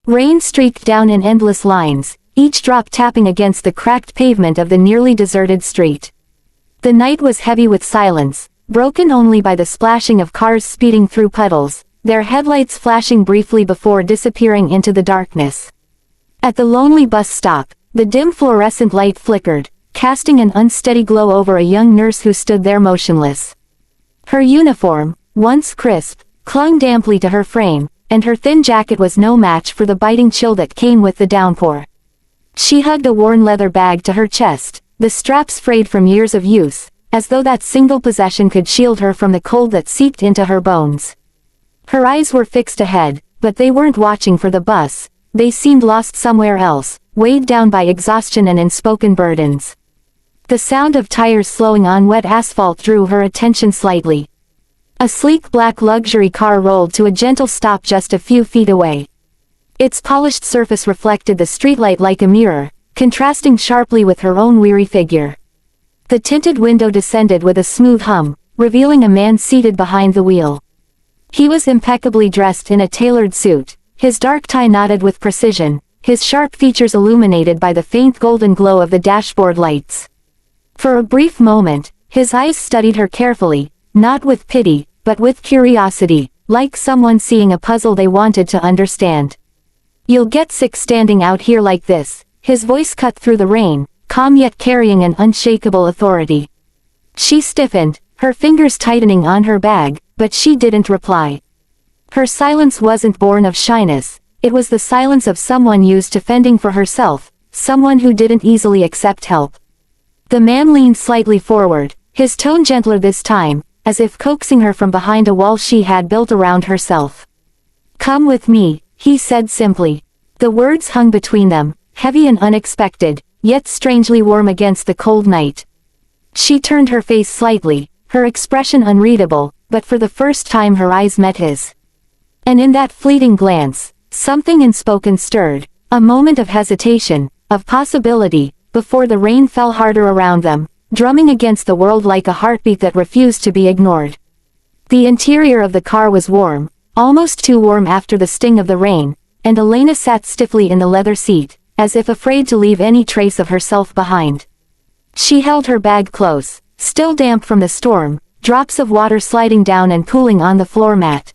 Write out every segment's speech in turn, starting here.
Rain streaked down in endless lines, each drop tapping against the cracked pavement of the nearly deserted street. The night was heavy with silence, broken only by the splashing of cars speeding through puddles, their headlights flashing briefly before disappearing into the darkness. At the lonely bus stop, the dim fluorescent light flickered, casting an unsteady glow over a young nurse who stood there motionless. Her uniform, once crisp, clung damply to her frame, and her thin jacket was no match for the biting chill that came with the downpour. She hugged a worn leather bag to her chest, the straps frayed from years of use, as though that single possession could shield her from the cold that seeped into her bones. Her eyes were fixed ahead, but they weren't watching for the bus, they seemed lost somewhere else, weighed down by exhaustion and unspoken burdens. The sound of tires slowing on wet asphalt drew her attention slightly. A sleek black luxury car rolled to a gentle stop just a few feet away. Its polished surface reflected the streetlight like a mirror, contrasting sharply with her own weary figure. The tinted window descended with a smooth hum, revealing a man seated behind the wheel. He was impeccably dressed in a tailored suit, his dark tie knotted with precision, his sharp features illuminated by the faint golden glow of the dashboard lights. For a brief moment, his eyes studied her carefully, not with pity, but with curiosity, like someone seeing a puzzle they wanted to understand. "You'll get sick standing out here like this," his voice cut through the rain, calm yet carrying an unshakable authority. She stiffened, her fingers tightening on her bag, but she didn't reply. Her silence wasn't born of shyness, it was the silence of someone used to fending for herself, someone who didn't easily accept help. The man leaned slightly forward, his tone gentler this time, as if coaxing her from behind a wall she had built around herself. "Come with me," he said simply. The words hung between them, heavy and unexpected, yet strangely warm against the cold night. She turned her face slightly, her expression unreadable, but for the first time her eyes met his. And in that fleeting glance, something unspoken stirred, a moment of hesitation, of possibility, before the rain fell harder around them, drumming against the world like a heartbeat that refused to be ignored. The interior of the car was warm, almost too warm after the sting of the rain, and Elena sat stiffly in the leather seat, as if afraid to leave any trace of herself behind. She held her bag close, still damp from the storm, drops of water sliding down and pooling on the floor mat.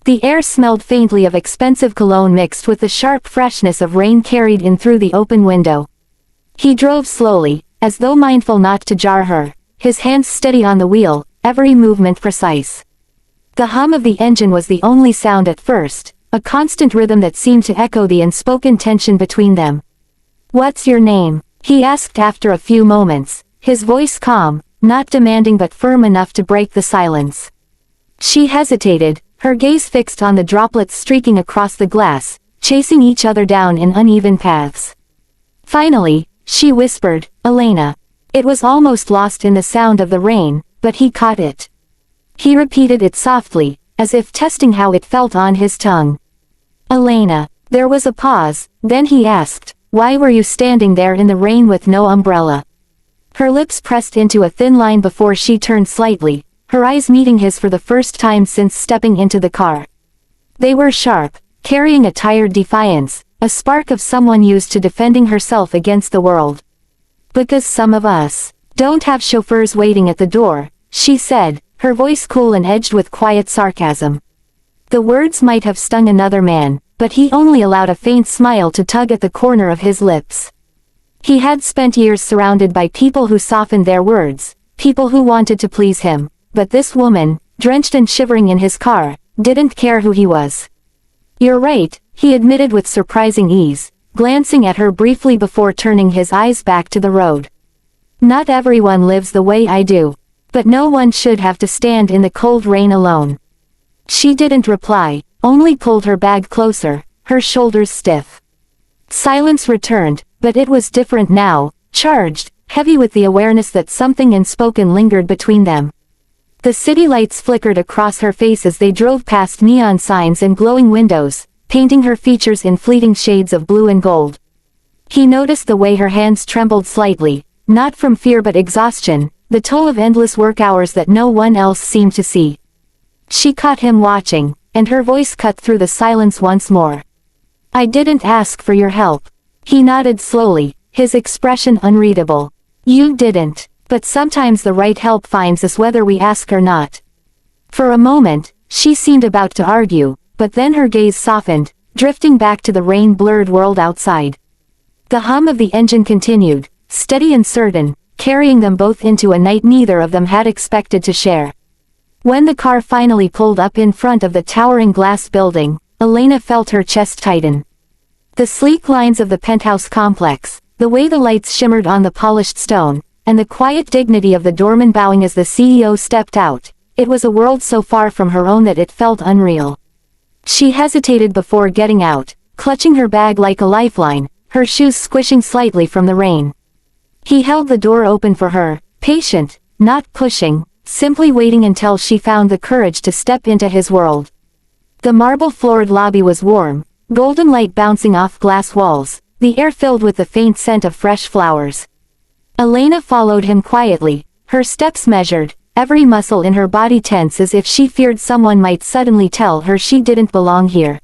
The air smelled faintly of expensive cologne mixed with the sharp freshness of rain carried in through the open window. He drove slowly, as though mindful not to jar her, his hands steady on the wheel, every movement precise. The hum of the engine was the only sound at first, a constant rhythm that seemed to echo the unspoken tension between them. "What's your name?" he asked after a few moments, his voice calm, not demanding but firm enough to break the silence. She hesitated, her gaze fixed on the droplets streaking across the glass, chasing each other down in uneven paths. Finally, she whispered, "Elena." It was almost lost in the sound of the rain, but he caught it. He repeated it softly, as if testing how it felt on his tongue. "Elena." There was a pause, then he asked, "Why were you standing there in the rain with no umbrella?" Her lips pressed into a thin line before she turned slightly, her eyes meeting his for the first time since stepping into the car. They were sharp, carrying a tired defiance, a spark of someone used to defending herself against the world. "Because some of us don't have chauffeurs waiting at the door," she said, her voice cool and edged with quiet sarcasm. The words might have stung another man, but he only allowed a faint smile to tug at the corner of his lips. He had spent years surrounded by people who softened their words, people who wanted to please him, but this woman, drenched and shivering in his car, didn't care who he was. "You're right," he admitted with surprising ease, glancing at her briefly before turning his eyes back to the road. "Not everyone lives the way I do. But no one should have to stand in the cold rain alone." She didn't reply, only pulled her bag closer, her shoulders stiff. Silence returned, but it was different now, charged, heavy with the awareness that something unspoken lingered between them. The city lights flickered across her face as they drove past neon signs and glowing windows, painting her features in fleeting shades of blue and gold. He noticed the way her hands trembled slightly, not from fear but exhaustion, the toll of endless work hours that no one else seemed to see. She caught him watching, and her voice cut through the silence once more. I didn't ask for your help. He nodded slowly, his expression unreadable. You didn't, but sometimes the right help finds us whether we ask or not. For a moment, she seemed about to argue, but then her gaze softened, drifting back to the rain-blurred world outside. The hum of the engine continued, steady and certain, carrying them both into a night neither of them had expected to share. When the car finally pulled up in front of the towering glass building, Elena felt her chest tighten. The sleek lines of the penthouse complex, the way the lights shimmered on the polished stone, and the quiet dignity of the doorman bowing as the CEO stepped out, it was a world so far from her own that it felt unreal. She hesitated before getting out, clutching her bag like a lifeline, her shoes squishing slightly from the rain. He held the door open for her, patient, not pushing, simply waiting until she found the courage to step into his world. The marble-floored lobby was warm, golden light bouncing off glass walls, the air filled with the faint scent of fresh flowers. Elena followed him quietly, her steps measured, every muscle in her body tense as if she feared someone might suddenly tell her she didn't belong here.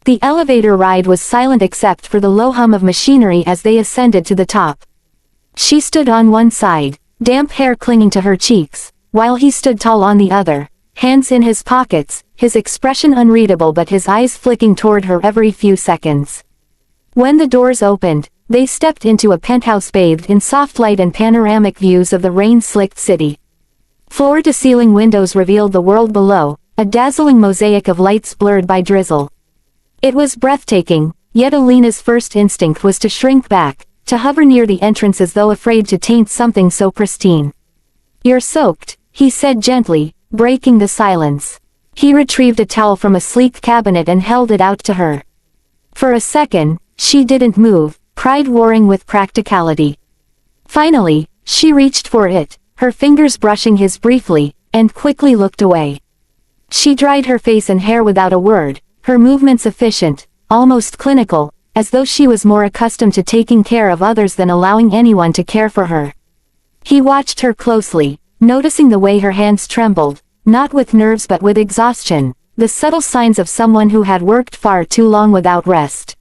The elevator ride was silent except for the low hum of machinery as they ascended to the top. She stood on one side, damp hair clinging to her cheeks, while he stood tall on the other, hands in his pockets, his expression unreadable but his eyes flicking toward her every few seconds. When the doors opened, they stepped into a penthouse bathed in soft light and panoramic views of the rain-slicked city. Floor-to-ceiling windows revealed the world below, a dazzling mosaic of lights blurred by drizzle. It was breathtaking, yet Elena's first instinct was to shrink back, to hover near the entrance as though afraid to taint something so pristine. You're soaked, he said gently, breaking the silence. He retrieved a towel from a sleek cabinet and held it out to her. For a second, she didn't move, pride warring with practicality. Finally, she reached for it, her fingers brushing his briefly, and quickly looked away. She dried her face and hair without a word, her movements efficient, almost clinical, as though she was more accustomed to taking care of others than allowing anyone to care for her. He watched her closely, noticing the way her hands trembled, not with nerves but with exhaustion, the subtle signs of someone who had worked far too long without rest.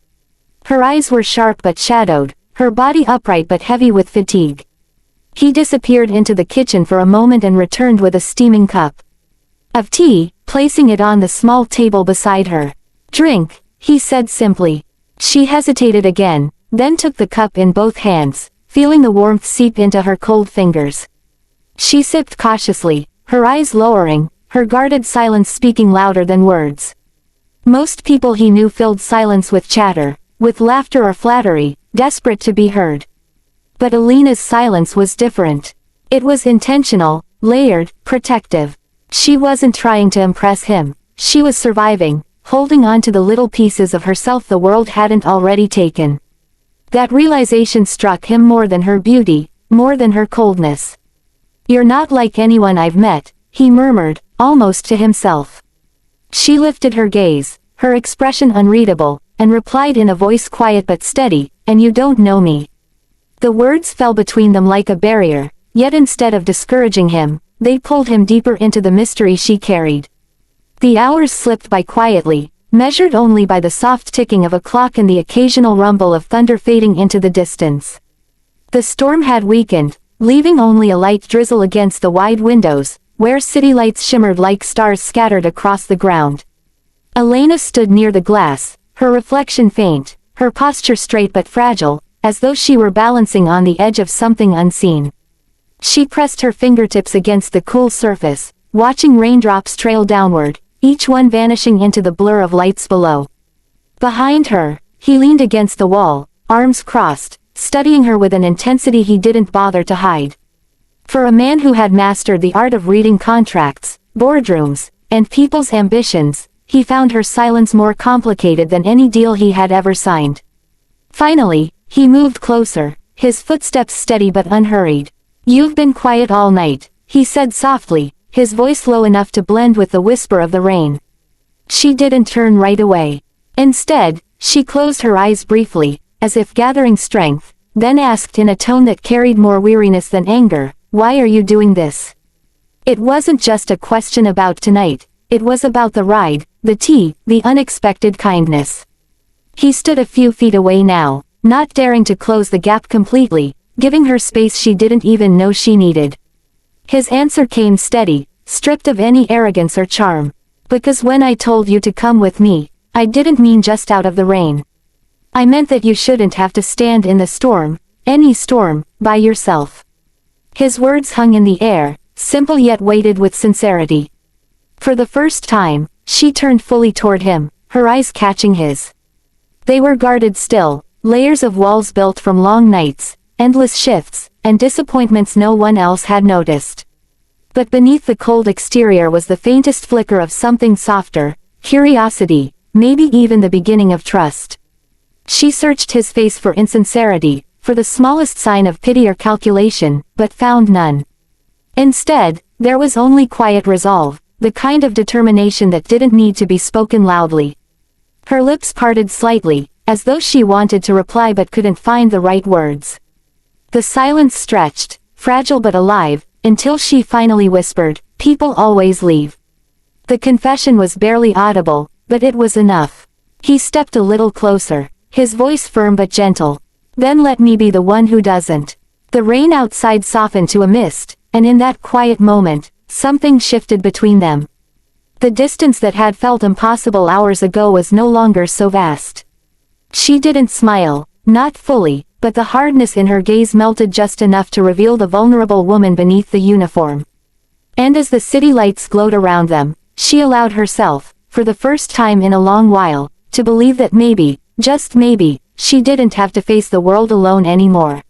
Her eyes were sharp but shadowed, her body upright but heavy with fatigue. He disappeared into the kitchen for a moment and returned with a steaming cup of tea, placing it on the small table beside her. Drink, he said simply. She hesitated again, then took the cup in both hands, feeling the warmth seep into her cold fingers. She sipped cautiously, her eyes lowering, her guarded silence speaking louder than words. Most people he knew filled silence with chatter, with laughter or flattery, desperate to be heard. But Elena's silence was different. It was intentional, layered, protective. She wasn't trying to impress him, she was surviving, holding on to the little pieces of herself the world hadn't already taken. That realization struck him more than her beauty, more than her coldness. You're not like anyone I've met, he murmured, almost to himself. She lifted her gaze, her expression unreadable, and replied in a voice quiet but steady, and you don't know me. The words fell between them like a barrier, yet instead of discouraging him, they pulled him deeper into the mystery she carried. The hours slipped by quietly, measured only by the soft ticking of a clock and the occasional rumble of thunder fading into the distance. The storm had weakened, leaving only a light drizzle against the wide windows, where city lights shimmered like stars scattered across the ground. Elena stood near the glass, her reflection faint, her posture straight but fragile, as though she were balancing on the edge of something unseen. She pressed her fingertips against the cool surface, watching raindrops trail downward, each one vanishing into the blur of lights below. Behind her, he leaned against the wall, arms crossed, studying her with an intensity he didn't bother to hide. For a man who had mastered the art of reading contracts, boardrooms, and people's ambitions, he found her silence more complicated than any deal he had ever signed. Finally, he moved closer, his footsteps steady but unhurried. You've been quiet all night, he said softly, his voice low enough to blend with the whisper of the rain. She didn't turn right away. Instead, she closed her eyes briefly, as if gathering strength, then asked in a tone that carried more weariness than anger, why are you doing this? It wasn't just a question about tonight, it was about the ride, the tea, the unexpected kindness. He stood a few feet away now, not daring to close the gap completely, giving her space she didn't even know she needed. His answer came steady, stripped of any arrogance or charm. Because when I told you to come with me, I didn't mean just out of the rain. I meant that you shouldn't have to stand in the storm, any storm, by yourself. His words hung in the air, simple yet weighted with sincerity. For the first time, she turned fully toward him, her eyes catching his. They were guarded still, layers of walls built from long nights, endless shifts, and disappointments no one else had noticed. But beneath the cold exterior was the faintest flicker of something softer, curiosity, maybe even the beginning of trust. She searched his face for insincerity, for the smallest sign of pity or calculation, but found none. Instead, there was only quiet resolve, the kind of determination that didn't need to be spoken loudly. Her lips parted slightly, as though she wanted to reply but couldn't find the right words. The silence stretched, fragile but alive, until she finally whispered, "People always leave." The confession was barely audible, but it was enough. He stepped a little closer, his voice firm but gentle. "Then let me be the one who doesn't." The rain outside softened to a mist, and in that quiet moment, something shifted between them. The distance that had felt impossible hours ago was no longer so vast. She didn't smile, not fully, but the hardness in her gaze melted just enough to reveal the vulnerable woman beneath the uniform. And as the city lights glowed around them, she allowed herself, for the first time in a long while, to believe that maybe, just maybe, she didn't have to face the world alone anymore.